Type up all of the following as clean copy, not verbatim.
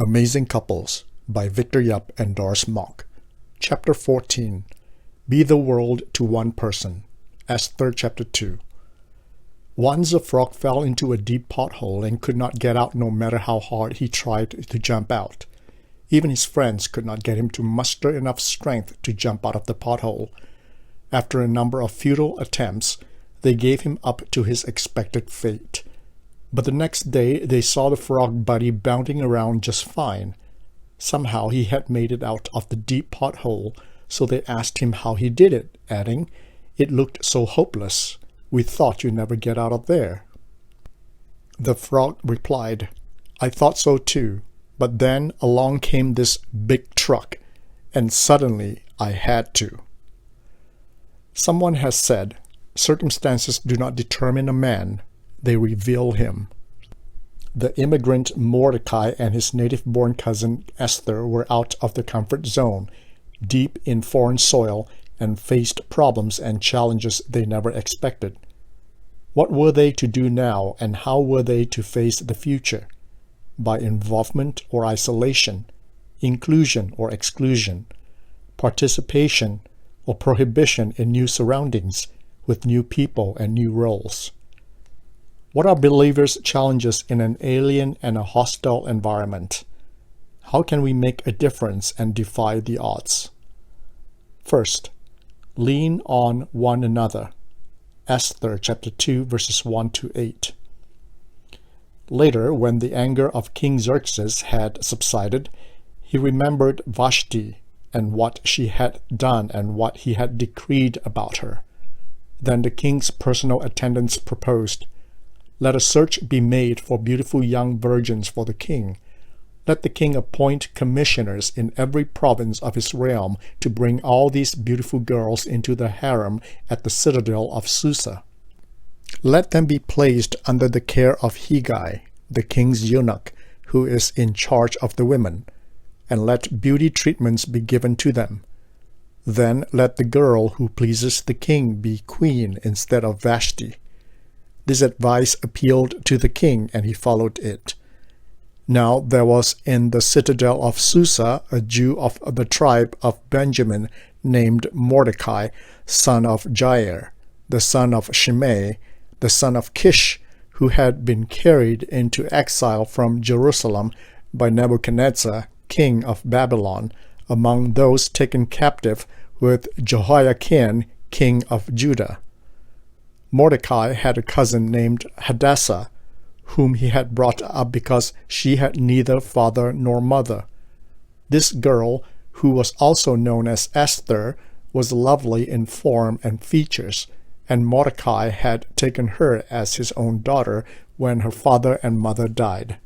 Amazing Couples by Victor Yap and Doris Monk. Chapter 14. Be the World to One Person. Esther Chapter 2. Once a frog fell into a deep pothole and could not get out no matter how hard he tried to jump out. Even his friends could not get him to muster enough strength to jump out of the pothole. After a number of futile attempts, they gave him up to his expected fate. But the next day they saw the frog buddy bounding around just fine. Somehow he had made it out of the deep pothole, so they asked him how he did it, adding, "It looked so hopeless. We thought you'd never get out of there." The frog replied, "I thought so too, but then along came this big truck, and suddenly I had to." Someone has said, circumstances do not determine a man, they reveal him. The immigrant Mordecai and his native-born cousin Esther were out of the comfort zone, deep in foreign soil, and faced problems and challenges they never expected. What were they to do now, and how were they to face the future? By involvement or isolation, inclusion or exclusion, participation or prohibition in new surroundings, with new people and new roles. What are believers' challenges in an alien and a hostile environment? How can we make a difference and defy the odds? First, lean on one another. Esther chapter 2 verses 1 to 8. Later, when the anger of King Xerxes had subsided, he remembered Vashti and what she had done and what he had decreed about her. Then the king's personal attendants proposed, "Let a search be made for beautiful young virgins for the king. Let the king appoint commissioners in every province of his realm to bring all these beautiful girls into the harem at the citadel of Susa. Let them be placed under the care of Hegai, the king's eunuch, who is in charge of the women, and let beauty treatments be given to them. Then let the girl who pleases the king be queen instead of Vashti." This advice appealed to the king, and he followed it. Now there was in the citadel of Susa a Jew of the tribe of Benjamin named Mordecai, son of Jair, the son of Shimei, the son of Kish, who had been carried into exile from Jerusalem by Nebuchadnezzar, king of Babylon, among those taken captive with Jehoiakim, king of Judah. Mordecai had a cousin named Hadassah, whom he had brought up because she had neither father nor mother. This girl, who was also known as Esther, was lovely in form and features, and Mordecai had taken her as his own daughter when her father and mother died.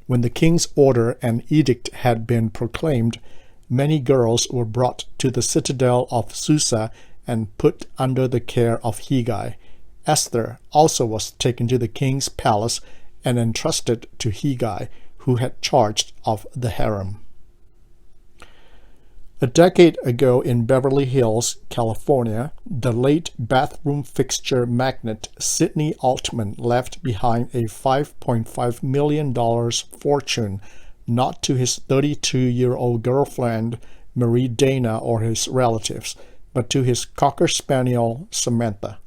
When the king's order and edict had been proclaimed, many girls were brought to the citadel of Susa and put under the care of Hegai. Esther also was taken to the king's palace and entrusted to Hegai, who had charge of the harem. A decade ago in Beverly Hills, California, the late bathroom fixture magnate Sidney Altman left behind a $5.5 million fortune, not to his 32-year-old girlfriend, Marie Dana, or his relatives, but to his Cocker Spaniel, Samantha.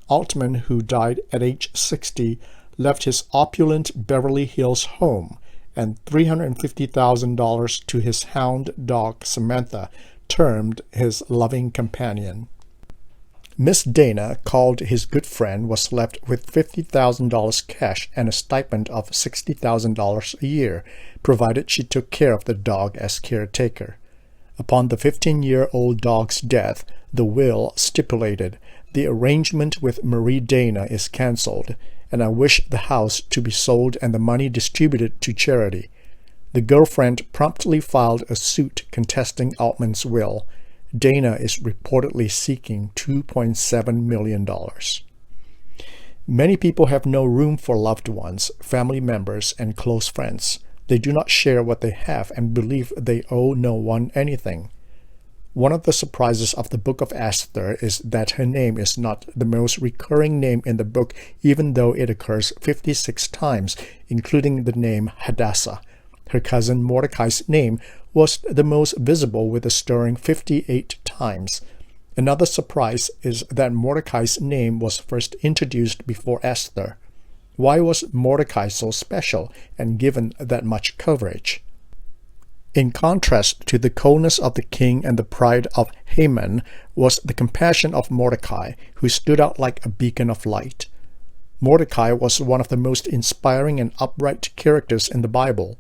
Altman, who died at age 60, left his opulent Beverly Hills home and $350,000 to his hound dog, Samantha, termed his loving companion. Miss Dana, called his good friend, was left with $50,000 cash and a stipend of $60,000 a year, provided she took care of the dog as caretaker. Upon the 15-year-old dog's death, the will stipulated, "The arrangement with Marie Dana is cancelled, and I wish the house to be sold and the money distributed to charity." The girlfriend promptly filed a suit contesting Altman's will. Dana is reportedly seeking $2.7 million. Many people have no room for loved ones, family members, and close friends. They do not share what they have and believe they owe no one anything. One of the surprises of the book of Esther is that her name is not the most recurring name in the book, even though it occurs 56 times, including the name Hadassah. Her cousin Mordecai's name was the most visible, with a stirring 58 times. Another surprise is that Mordecai's name was first introduced before Esther. Why was Mordecai so special and given that much coverage? In contrast to the coldness of the king and the pride of Haman was the compassion of Mordecai, who stood out like a beacon of light. Mordecai was one of the most inspiring and upright characters in the Bible.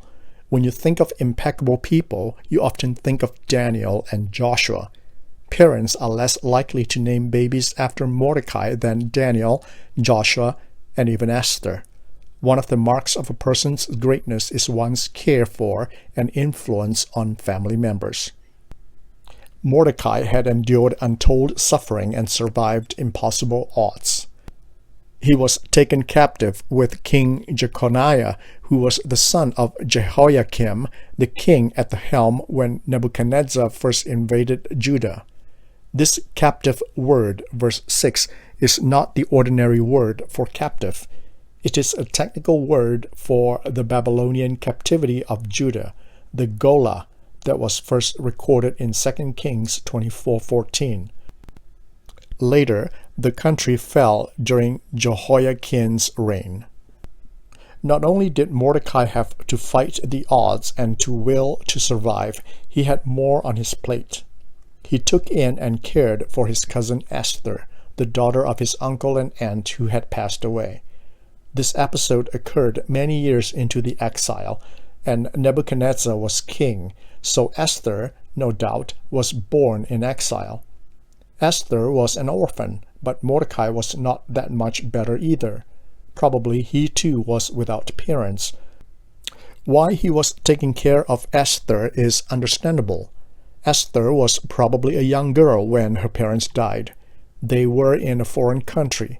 When you think of impeccable people, you often think of Daniel and Joshua. Parents are less likely to name babies after Mordecai than Daniel, Joshua, and even Esther. One of the marks of a person's greatness is one's care for and influence on family members. Mordecai had endured untold suffering and survived impossible odds. He was taken captive with King Jeconiah, who was the son of Jehoiakim, the king at the helm when Nebuchadnezzar first invaded Judah. This captive word, verse 6, is not the ordinary word for captive. It is a technical word for the Babylonian captivity of Judah, the Golah, that was first recorded in 2 Kings 24:14. Later, the country fell during Jehoiakim's reign. Not only did Mordecai have to fight the odds and to will to survive, he had more on his plate. He took in and cared for his cousin Esther, the daughter of his uncle and aunt who had passed away. This episode occurred many years into the exile, and Nebuchadnezzar was king, so Esther, no doubt, was born in exile. Esther was an orphan, but Mordecai was not that much better either. Probably he too was without parents. Why he was taking care of Esther is understandable. Esther was probably a young girl when her parents died. They were in a foreign country.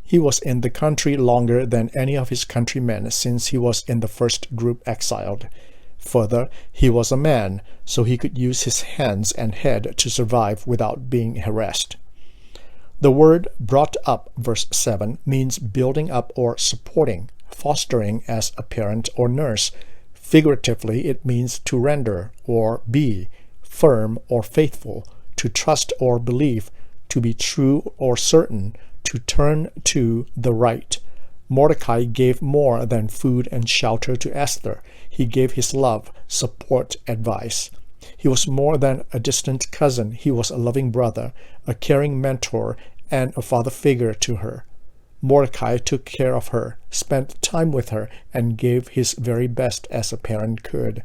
He was in the country longer than any of his countrymen since he was in the first group exiled. Further, he was a man, so he could use his hands and head to survive without being harassed. The word brought up, verse 7, means building up or supporting, fostering as a parent or nurse. Figuratively, it means to render or be, firm or faithful, to trust or believe, to be true or certain, to turn to the right. Mordecai gave more than food and shelter to Esther. He gave his love, support, advice. He was more than a distant cousin. He was a loving brother, a caring mentor, and a father figure to her. Mordecai took care of her, spent time with her, and gave his very best as a parent could.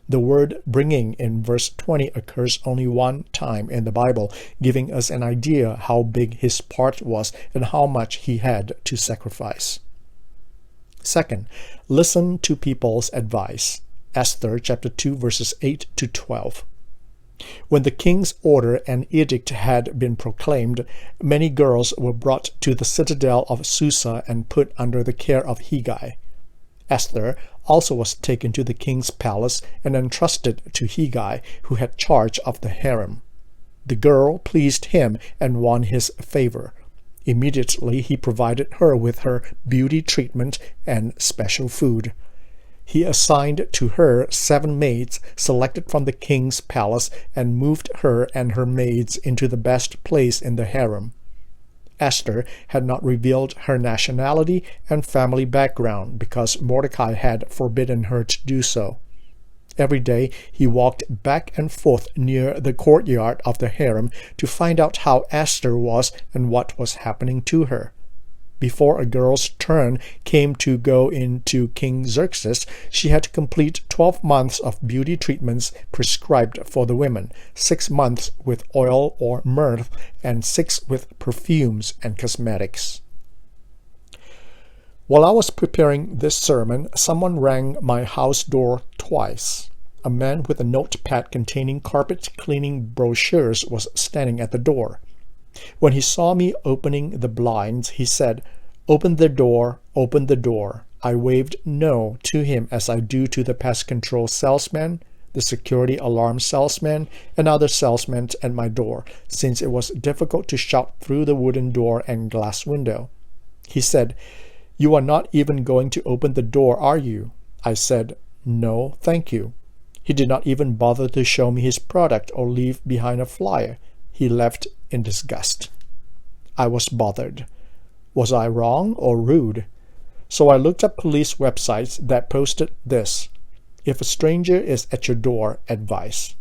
The word bringing in verse 20 occurs only one time in the Bible, giving us an idea how big his part was and how much he had to sacrifice. Second, listen to people's advice. Esther chapter 2 verses 8 to 12. When the king's order and edict had been proclaimed, many girls were brought to the citadel of Susa and put under the care of Hegai. Esther also was taken to the king's palace and entrusted to Hegai, who had charge of the harem. The girl pleased him and won his favor. Immediately he provided her with her beauty treatment and special food. He assigned to her 7 maids selected from the king's palace and moved her and her maids into the best place in the harem. Esther had not revealed her nationality and family background because Mordecai had forbidden her to do so. Every day he walked back and forth near the courtyard of the harem to find out how Esther was and what was happening to her. Before a girl's turn came to go into King Xerxes, she had to complete 12 months of beauty treatments prescribed for the women, 6 months with oil or myrrh, and 6 with perfumes and cosmetics. While I was preparing this sermon, someone rang my house door twice. A man with a notepad containing carpet cleaning brochures was standing at the door. When he saw me opening the blinds, he said, "Open the door, open the door." I waved no to him as I do to the pest control salesman, the security alarm salesman, and other salesmen at my door, since it was difficult to shout through the wooden door and glass window. He said, "You are not even going to open the door, are you?" I said, No, thank you. He did not even bother to show me his product or leave behind a flyer. He left in disgust. I was bothered. Was I wrong or rude? So I looked up police websites that posted this: if a stranger is at your door, advice.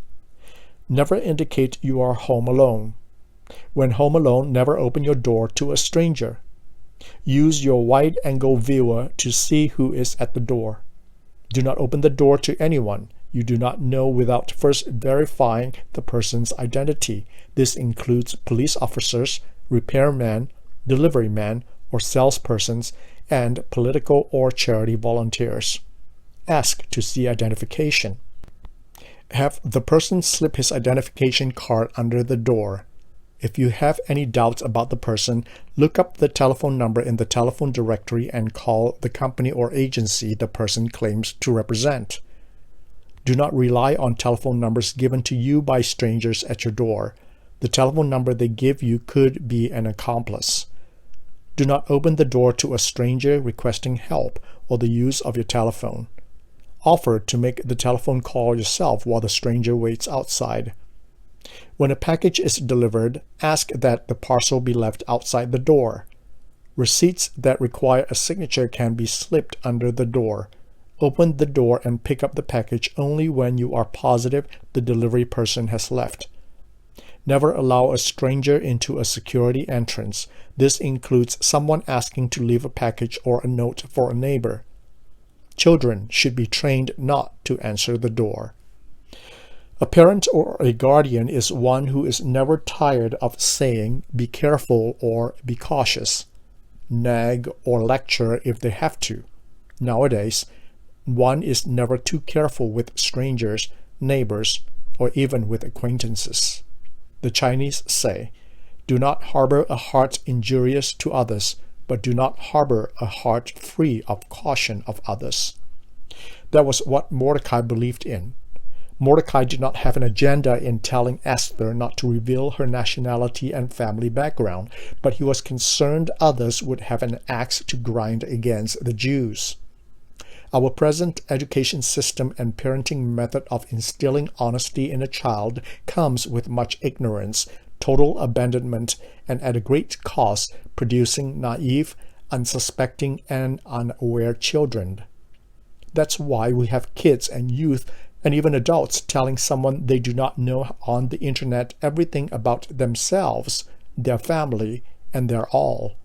Never indicate you are home alone. When home alone, never open your door to a stranger. Use your wide-angle viewer to see who is at the door. Do not open the door to anyone you do not know without first verifying the person's identity. This includes police officers, repairmen, deliverymen, or salespersons, and political or charity volunteers. Ask to see identification. Have the person slip his identification card under the door. If you have any doubts about the person, look up the telephone number in the telephone directory and call the company or agency the person claims to represent. Do not rely on telephone numbers given to you by strangers at your door. The telephone number they give you could be an accomplice. Do not open the door to a stranger requesting help or the use of your telephone. Offer to make the telephone call yourself while the stranger waits outside. When a package is delivered, ask that the parcel be left outside the door. Receipts that require a signature can be slipped under the door. Open the door and pick up the package only when you are positive the delivery person has left. Never allow a stranger into a security entrance. This includes someone asking to leave a package or a note for a neighbor. Children should be trained not to answer the door. A parent or a guardian is one who is never tired of saying, "Be careful" or "Be cautious." Nag or lecture if they have to. Nowadays, one is never too careful with strangers, neighbors, or even with acquaintances. The Chinese say, "Do not harbor a heart injurious to others, but do not harbor a heart free of caution of others." That was what Mordecai believed in. Mordecai did not have an agenda in telling Esther not to reveal her nationality and family background, but he was concerned others would have an axe to grind against the Jews. Our present education system and parenting method of instilling honesty in a child comes with much ignorance, total abandonment, and at a great cost, producing naive, unsuspecting, and unaware children. That's why we have kids and youth and even adults telling someone they do not know on the internet everything about themselves, their family, and their all.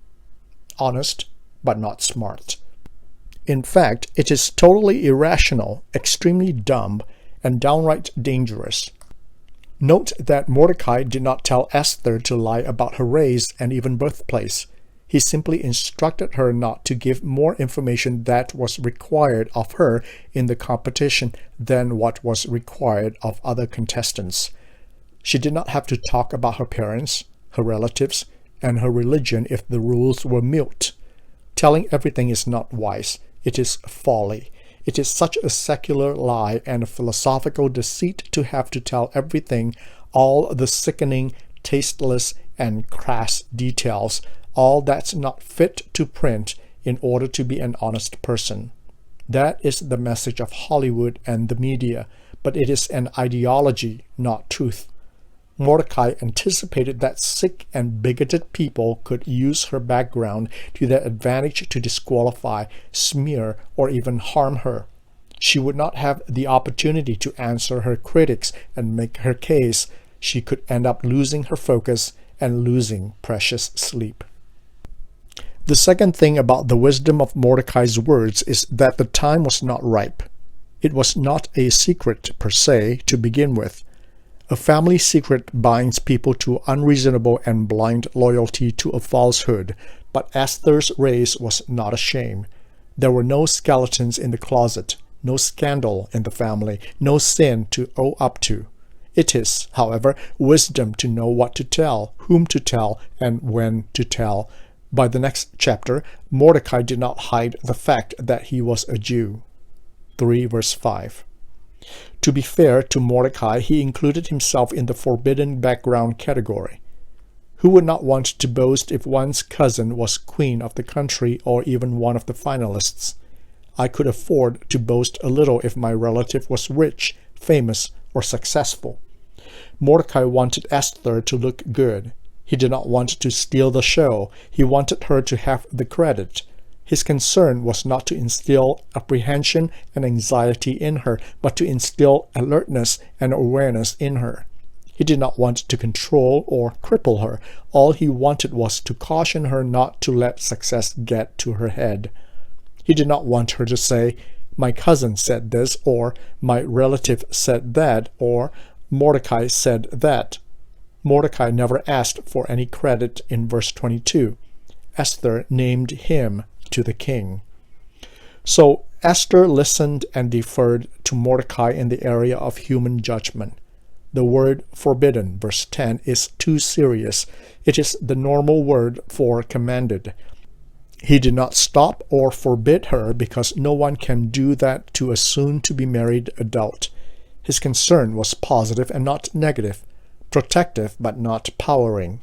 Honest, but not smart. In fact, it is totally irrational, extremely dumb, and downright dangerous. Note that Mordecai did not tell Esther to lie about her race and even birthplace. He simply instructed her not to give more information that was required of her in the competition than what was required of other contestants. She did not have to talk about her parents, her relatives, and her religion if the rules were mute. Telling everything is not wise. It is folly. It is such a secular lie and a philosophical deceit to have to tell everything, all the sickening, tasteless, and crass details, all that's not fit to print in order to be an honest person. That is the message of Hollywood and the media, but it is an ideology, not truth. Mordecai anticipated that sick and bigoted people could use her background to their advantage to disqualify, smear, or even harm her. She would not have the opportunity to answer her critics and make her case. She could end up losing her focus and losing precious sleep. The second thing about the wisdom of Mordecai's words is that the time was not ripe. It was not a secret per se to begin with. A family secret binds people to unreasonable and blind loyalty to a falsehood, but Esther's race was not a shame. There were no skeletons in the closet, no scandal in the family, no sin to owe up to. It is, however, wisdom to know what to tell, whom to tell, and when to tell. By the next chapter, Mordecai did not hide the fact that he was a Jew. 3 verse 5. To be fair to Mordecai, he included himself in the forbidden background category. Who would not want to boast if one's cousin was queen of the country or even one of the finalists? I could afford to boast a little if my relative was rich, famous, or successful. Mordecai wanted Esther to look good. He did not want to steal the show. He wanted her to have the credit. His concern was not to instill apprehension and anxiety in her, but to instill alertness and awareness in her. He did not want to control or cripple her. All he wanted was to caution her not to let success get to her head. He did not want her to say, "My cousin said this," or "My relative said that," or "Mordecai said that." Mordecai never asked for any credit in verse 22. Esther named him to the king. So Esther listened and deferred to Mordecai in the area of human judgment. The word forbidden, verse 10, is too serious. It is the normal word for commanded. He did not stop or forbid her because no one can do that to a soon-to-be-married adult. His concern was positive and not negative, protective but not powering.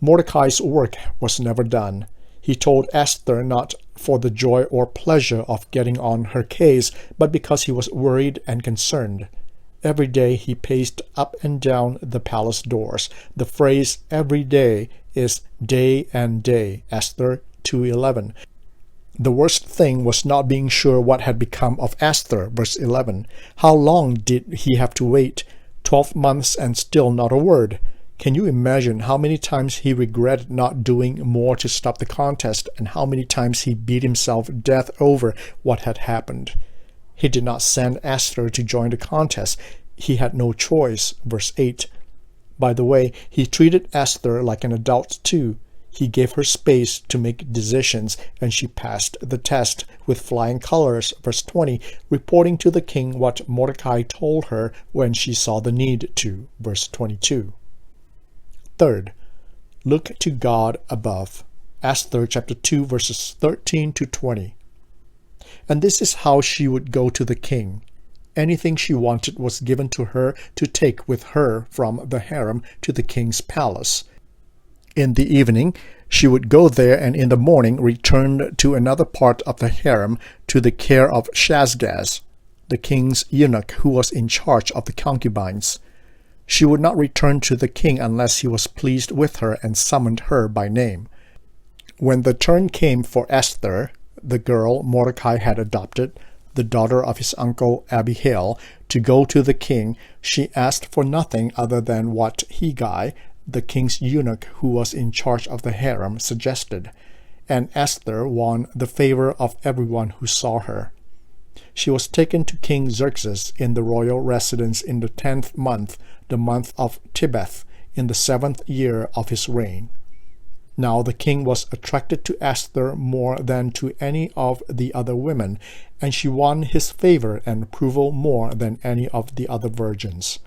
Mordecai's work was never done. He told Esther not for the joy or pleasure of getting on her case, but because he was worried and concerned. Every day he paced up and down the palace doors. The phrase "every day" is day and day, Esther 2:11. The worst thing was not being sure what had become of Esther, verse 11. How long did he have to wait? 12 months and still not a word. Can you imagine how many times he regretted not doing more to stop the contest, and how many times he beat himself to death over what had happened? He did not send Esther to join the contest. He had no choice, verse 8. By the way, he treated Esther like an adult too. He gave her space to make decisions, and she passed the test with flying colors, verse 20, reporting to the king what Mordecai told her when she saw the need to, verse 22. Third, look to God above. Esther chapter 2, verses 13 to 20. And this is how she would go to the king. Anything she wanted was given to her to take with her from the harem to the king's palace. In the evening, she would go there, and in the morning return to another part of the harem to the care of Shashgaz, the king's eunuch who was in charge of the concubines. She would not return to the king unless he was pleased with her and summoned her by name. When the turn came for Esther, the girl Mordecai had adopted, the daughter of his uncle Abihail, to go to the king, she asked for nothing other than what Hegai, the king's eunuch who was in charge of the harem, suggested, and Esther won the favor of everyone who saw her. She was taken to King Xerxes in the royal residence in the 10th month, the month of Tebeth, in the 7th year of his reign. Now the king was attracted to Esther more than to any of the other women, and she won his favor and approval more than any of the other virgins.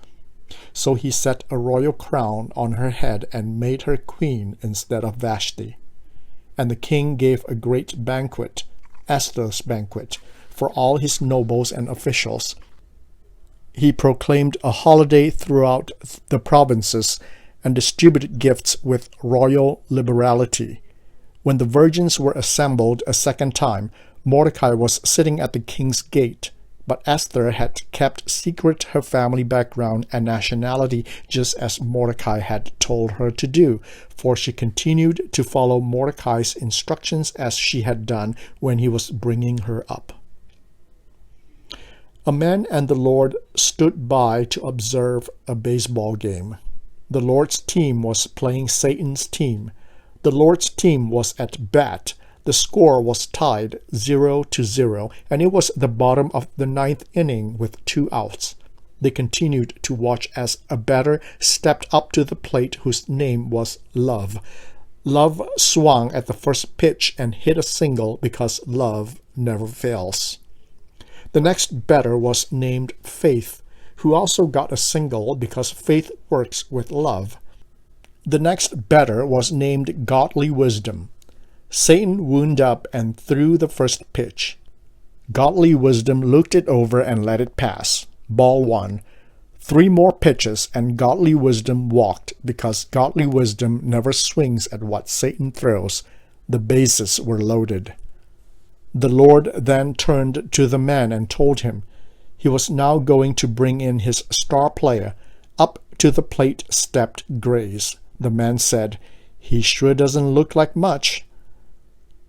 So he set a royal crown on her head and made her queen instead of Vashti. And the king gave a great banquet, Esther's banquet, for all his nobles and officials. He proclaimed a holiday throughout the provinces and distributed gifts with royal liberality. When the virgins were assembled a second time, Mordecai was sitting at the king's gate, but Esther had kept secret her family background and nationality, just as Mordecai had told her to do, for she continued to follow Mordecai's instructions as she had done when he was bringing her up. A man and the Lord stood by to observe a baseball game. The Lord's team was playing Satan's team. The Lord's team was at bat. The score was tied 0-0, and it was the bottom of the 9th inning with 2 outs. They continued to watch as a batter stepped up to the plate whose name was Love. Love swung at the first pitch and hit a single because love never fails. The next batter was named Faith, who also got a single because faith works with love. The next batter was named Godly Wisdom. Satan wound up and threw the first pitch. Godly Wisdom looked it over and let it pass. Ball 1. 3 more pitches and Godly Wisdom walked because Godly Wisdom never swings at what Satan throws. The bases were loaded. The Lord then turned to the man and told him he was now going to bring in his star player. Up to the plate stepped Grace. The man said, "He sure doesn't look like much."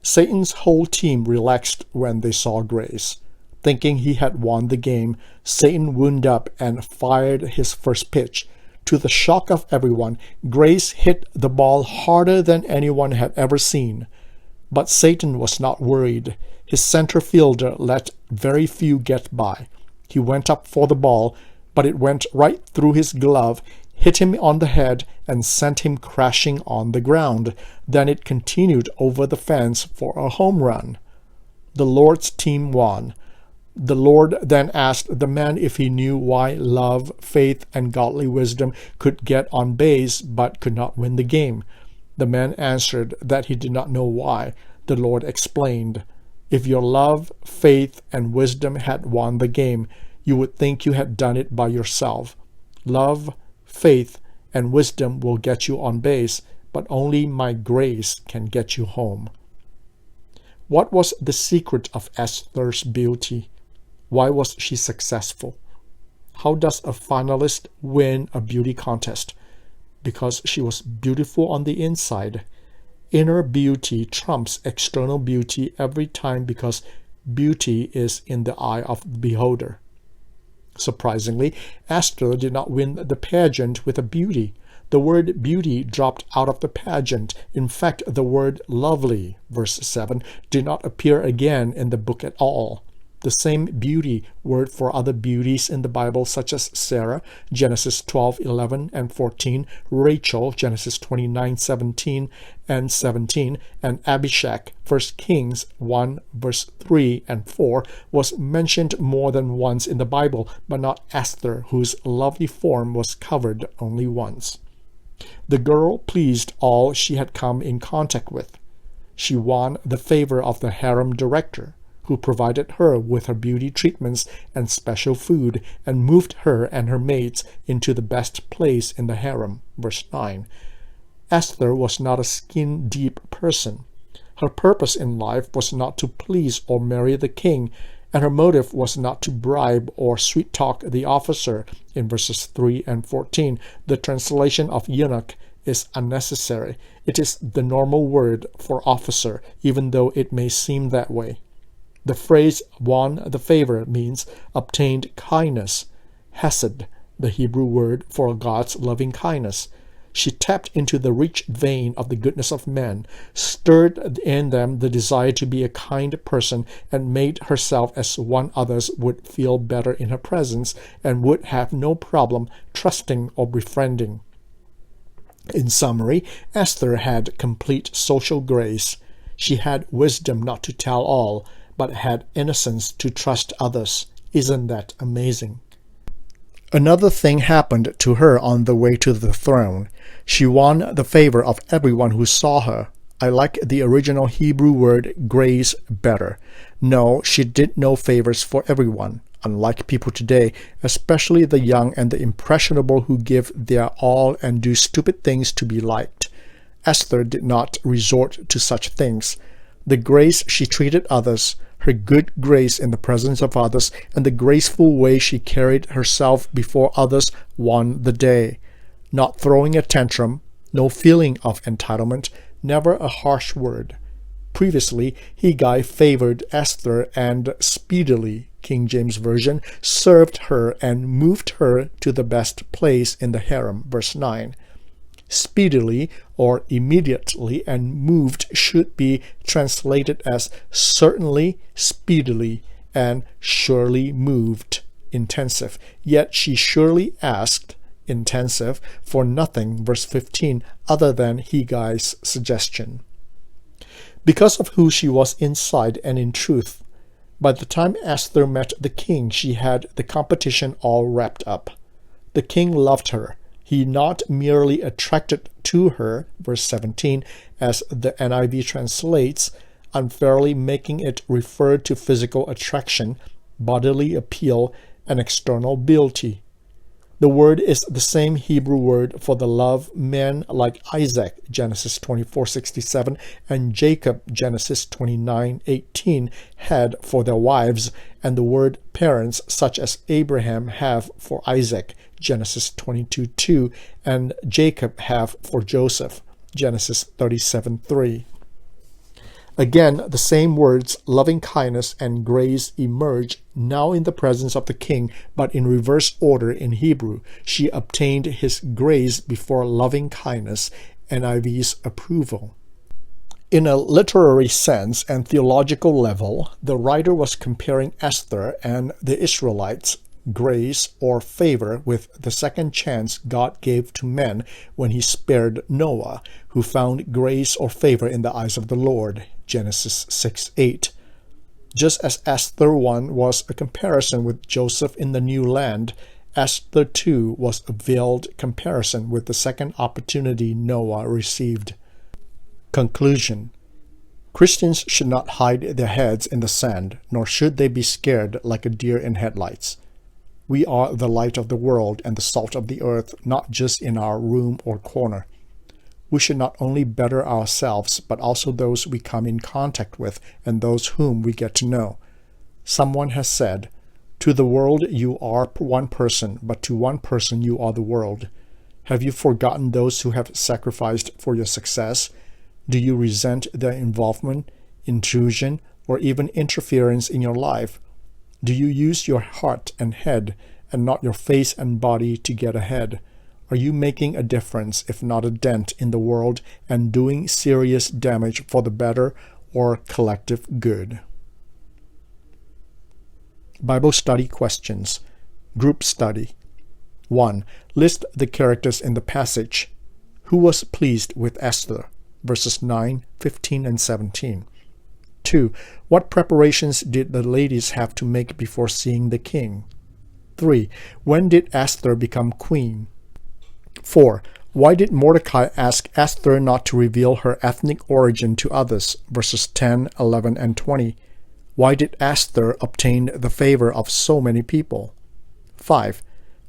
Satan's whole team relaxed when they saw Grace. Thinking he had won the game, Satan wound up and fired his first pitch. To the shock of everyone, Grace hit the ball harder than anyone had ever seen. But Satan was not worried. His center fielder let very few get by. He went up for the ball, but it went right through his glove, hit him on the head, and sent him crashing on the ground. Then it continued over the fence for a home run. The Lord's team won. The Lord then asked the man if he knew why love, faith, and godly wisdom could get on base but could not win the game. The man answered that he did not know why. The Lord explained, "If your love, faith, and wisdom had won the game, you would think you had done it by yourself. Love, faith, and wisdom will get you on base, but only my grace can get you home." What was the secret of Esther's beauty? Why was she successful? How does a finalist win a beauty contest? Because she was beautiful on the inside. Inner beauty trumps external beauty every time because beauty is in the eye of the beholder. Surprisingly, Esther did not win the pageant with a beauty. The word beauty dropped out of the pageant. In fact, the word lovely, verse 7, did not appear again in the book at all. The same beauty word for other beauties in the Bible, such as Sarah, Genesis 12:11 and 14, Rachel, Genesis 29:17 and 17, and Abishag, 1 Kings 1, verse 3 and 4, was mentioned more than once in the Bible, but not Esther, whose lovely form was covered only once. The girl pleased all she had come in contact with. She won the favor of the harem director, who provided her with her beauty treatments and special food, and moved her and her maids into the best place in the harem. Verse 9. Esther was not a skin-deep person. Her purpose in life was not to please or marry the king, and her motive was not to bribe or sweet-talk the officer. In verses 3 and 14, the translation of eunuch is unnecessary. It is the normal word for officer, even though it may seem that way. The phrase won the favor means obtained kindness, hesed, the Hebrew word for God's loving kindness. She tapped into the rich vein of the goodness of men, stirred in them the desire to be a kind person, and made herself as one others would feel better in her presence and would have no problem trusting or befriending. In summary, Esther had complete social grace. She had wisdom not to tell all, but had innocence to trust others. Isn't that amazing? Another thing happened to her on the way to the throne. She won the favor of everyone who saw her. I like the original Hebrew word grace better. No, she did no favors for everyone. Unlike people today, especially the young and the impressionable who give their all and do stupid things to be liked. Esther did not resort to such things. The grace she treated others, her good grace in the presence of others, and the graceful way she carried herself before others won the day. Not throwing a tantrum, no feeling of entitlement, never a harsh word. Previously, Hegai favored Esther and speedily, King James Version, served her and moved her to the best place in the harem, verse 9. Speedily or immediately and moved should be translated as certainly, speedily, and surely moved, intensive. Yet she surely asked, intensive, for nothing, verse 15, other than Hegai's suggestion. Because of who she was inside and in truth, by the time Esther met the king, she had the competition all wrapped up. The king loved her. He not merely attracted to her, verse 17, as the NIV translates, unfairly making it refer to physical attraction, bodily appeal, and external beauty. The word is the same Hebrew word for the love men like Isaac, Genesis 24:67, and Jacob, Genesis 29:18, had for their wives, and the word parents such as Abraham have for Isaac, Genesis 22:2, and Jacob have for Joseph, Genesis 37:3. Again, the same words, loving kindness and grace, emerge now in the presence of the king, but in reverse order in Hebrew. She obtained his grace before loving kindness, NIV's approval. In a literary sense and theological level, the writer was comparing Esther and the Israelites' grace or favor with the second chance God gave to men when he spared Noah, who found grace or favor in the eyes of the Lord, Genesis 6:8. Just as Esther 1 was a comparison with Joseph in the new land, Esther 2 was a veiled comparison with the second opportunity Noah received. Conclusion. Christians should not hide their heads in the sand, nor should they be scared like a deer in headlights. We are the light of the world and the salt of the earth, not just in our room or corner. We should not only better ourselves, but also those we come in contact with and those whom we get to know. Someone has said, "To the world you are one person, but to one person you are the world." Have you forgotten those who have sacrificed for your success? Do you resent their involvement, intrusion, or even interference in your life? Do you use your heart and head and not your face and body to get ahead? Are you making a difference, if not a dent, in the world and doing serious damage for the better or collective good? Bible study questions. Group study. 1. List the characters in the passage. Who was pleased with Esther? Verses 9, 15, and 17. 2. What preparations did the ladies have to make before seeing the king? 3. When did Esther become queen? 4. Why did Mordecai ask Esther not to reveal her ethnic origin to others? Verses 10, 11, and 20. Why did Esther obtain the favor of so many people? 5.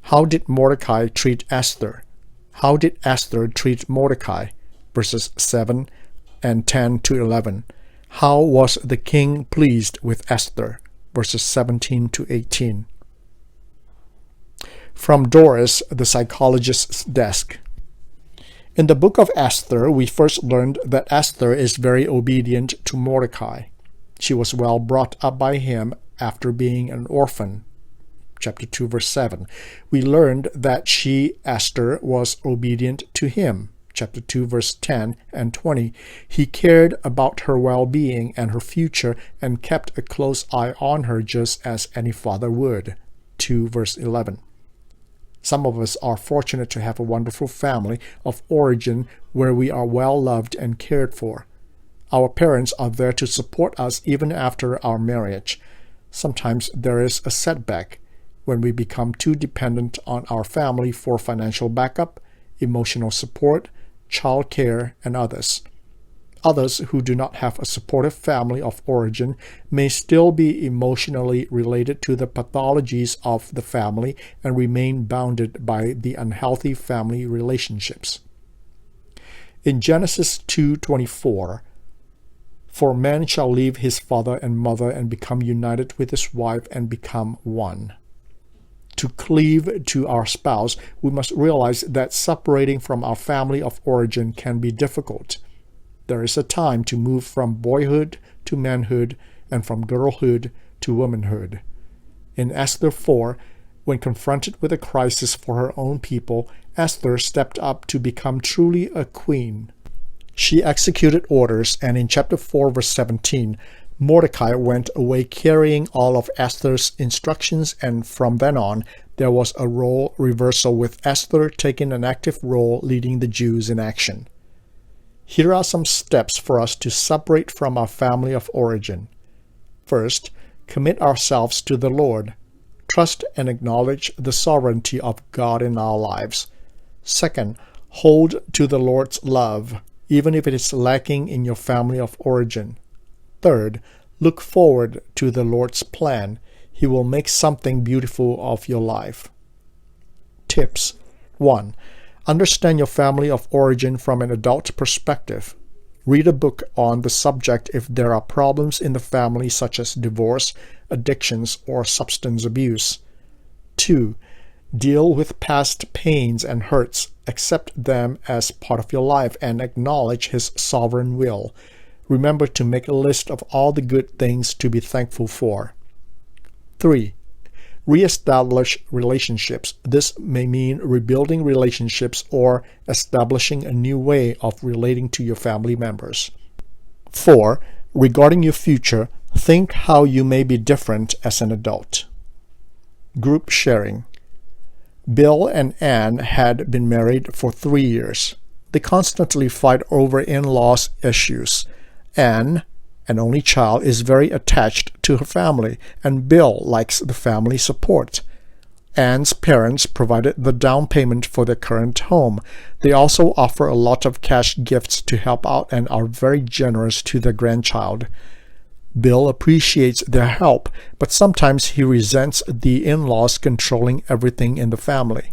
How did Mordecai treat Esther? How did Esther treat Mordecai? Verses 7 and 10 to 11. How was the king pleased with Esther? Verses 17 to 18. From Doris, the psychologist's desk. In the book of Esther, we first learned that Esther is very obedient to Mordecai. She was well brought up by him after being an orphan. Chapter 2, verse 7. We learned that she, Esther, was obedient to him. Chapter 2, verse 10 and 20. He cared about her well-being and her future and kept a close eye on her just as any father would. 2, verse 11. Some of us are fortunate to have a wonderful family of origin where we are well loved and cared for. Our parents are there to support us even after our marriage. Sometimes there is a setback when we become too dependent on our family for financial backup, emotional support, child care, and others. Others who do not have a supportive family of origin may still be emotionally related to the pathologies of the family and remain bounded by the unhealthy family relationships. In Genesis 2:24, "For man shall leave his father and mother and become united with his wife and become one." To cleave to our spouse, we must realize that separating from our family of origin can be difficult. There is a time to move from boyhood to manhood and from girlhood to womanhood. In Esther 4, when confronted with a crisis for her own people, Esther stepped up to become truly a queen. She executed orders, and in chapter 4, verse 17, Mordecai went away carrying all of Esther's instructions, and from then on, there was a role reversal with Esther taking an active role leading the Jews in action. Here are some steps for us to separate from our family of origin. First, commit ourselves to the Lord. Trust and acknowledge the sovereignty of God in our lives. Second, hold to the Lord's love, even if it is lacking in your family of origin. Third, look forward to the Lord's plan. He will make something beautiful of your life. Tips. 1. Understand your family of origin from an adult perspective. Read a book on the subject if there are problems in the family such as divorce, addictions, or substance abuse. 2. Deal with past pains and hurts. Accept them as part of your life and acknowledge His sovereign will. Remember to make a list of all the good things to be thankful for. 3. Re-establish relationships. This may mean rebuilding relationships or establishing a new way of relating to your family members. 4. Regarding your future, think how you may be different as an adult. Group sharing. Bill and Ann had been married for 3 years. They constantly fight over in-laws issues. Ann, an only child, is very attached to her family, and Bill likes the family support. Ann's parents provided the down payment for their current home. They also offer a lot of cash gifts to help out and are very generous to their grandchild. Bill appreciates their help, but sometimes he resents the in-laws controlling everything in the family.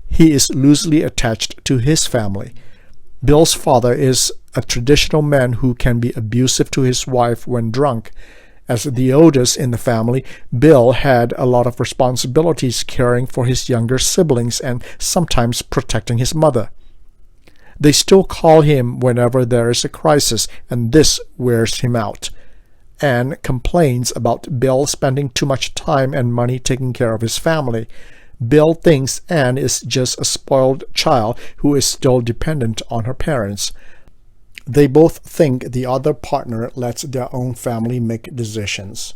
He is loosely attached to his family. Bill's father is a traditional man who can be abusive to his wife when drunk. As the oldest in the family, Bill had a lot of responsibilities caring for his younger siblings and sometimes protecting his mother. They still call him whenever there is a crisis, and this wears him out. Ann complains about Bill spending too much time and money taking care of his family. Bill thinks Ann is just a spoiled child who is still dependent on her parents. They both think the other partner lets their own family make decisions.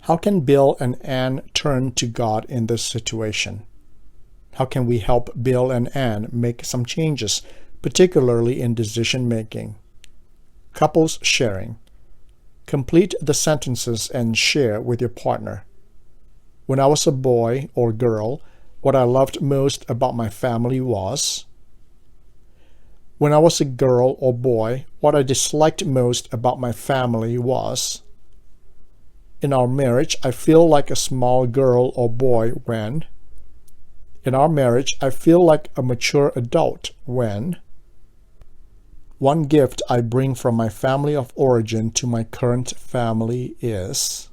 How can Bill and Ann turn to God in this situation? How can we help Bill and Ann make some changes, particularly in decision making? Couples sharing. Complete the sentences and share with your partner. When I was a boy or girl, what I loved most about my family was. When I was a girl or boy, what I disliked most about my family was. In our marriage, I feel like a small girl or boy when. In our marriage, I feel like a mature adult when. One gift I bring from my family of origin to my current family is.